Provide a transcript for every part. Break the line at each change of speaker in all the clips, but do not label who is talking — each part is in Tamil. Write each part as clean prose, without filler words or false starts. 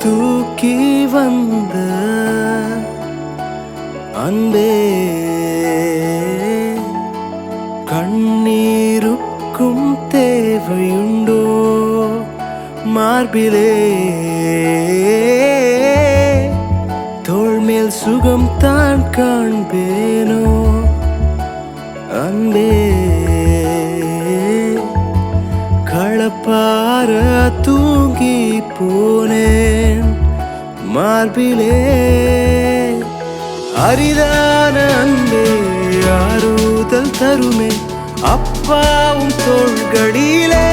தூக்கி வந்த அன்பே கண்ணீருக்கும் தேவையுண்டோ மார்பிலே தோள் மேல் சுகம் தான் காண்பேனோ அன்பே களப்பார தூங்கி போனேன் மார்பிலே அரிதான அன்பே ஆறுதல் தருமே அப்பாவும் தோள்களிலே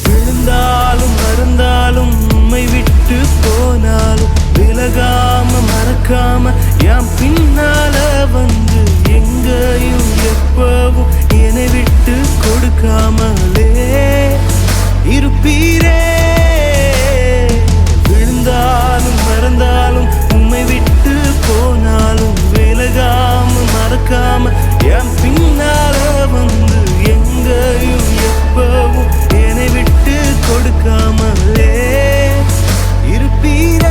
விழுந்தாலும் மறந்தாலும் உம்மை விட்டு போனாலும் விலகாம மறக்காம யாம் பின்னால வந்து எங்கையும் எப்பவும் என்னை விட்டு கொடுக்காமலே இருப்பீரே விழுந்தாலும் மறந்தாலும் உம்மை விட்டு போனாலும் விலகாம மறக்காம யாம் பின்னால வந்து எங்கையும் எப்பவும் என்னை விட்டு கொடுக்காமலே இருப்பீரே.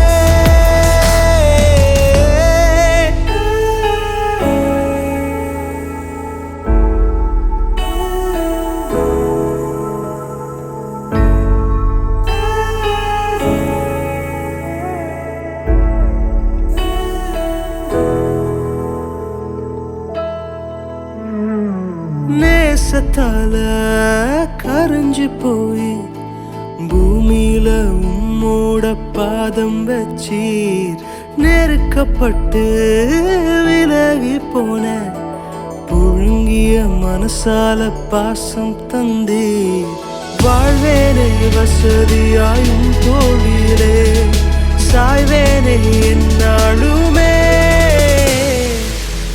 நேசத்தால கரைஞ்சு போய் பூமியில உம்மோட பாதம் வச்சீர் நெருக்கப்பட்டு விலகி போன புழுங்கிய மனசால பாசம் தந்தீர் வாழ்வேனே வசதியாயும் தோழிலே சாய்வேனே என்னாலுமே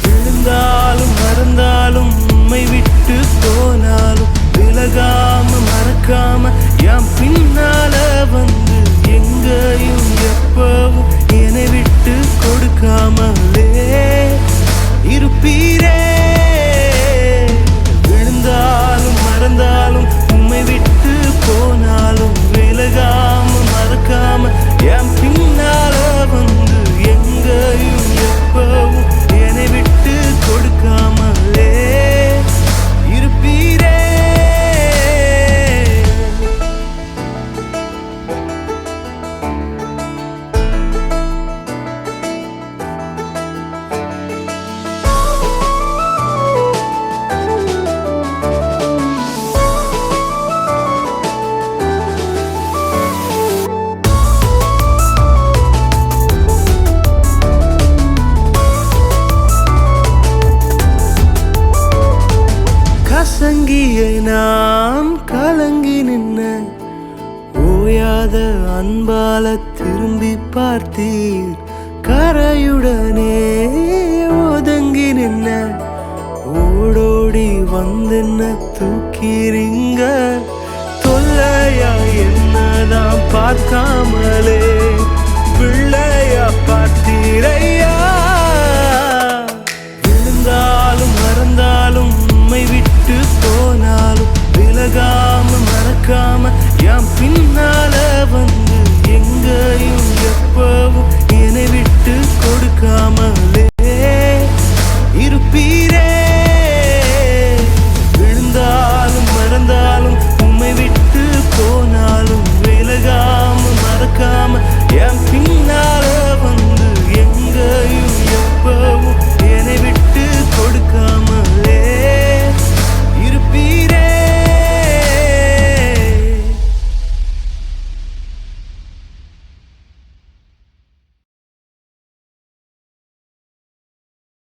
விழுந்தாலும் மறந்தாலும் உம்மை விட்டு போனாலும் விலகாம மறக்காம யாம் பின்னால வந்து எங்கையும் எப்பவும் என்னை விட்டு கொடுக்காமலே இருப்பீரே விழுந்தாலும் மறந்தாலும் உம்மை விட்டு போனாலும் விலகாம மறக்காம யாம் பின்னால வந்து எங்கையும் எப்பவும் என்னை விட்டு கொடுக்காமலே இருப்பீரே. கசங்கியை நாம் கலங்கி நின்ன ஓயாத அன்பால திரும்பி பார்த்தீர் கரையுடனே ஒதுங்கி நின்ன ஓடோடி வந்தென்ன தூக்கிறீங்க தொல்லையா என்னதான் பார்க்காமலே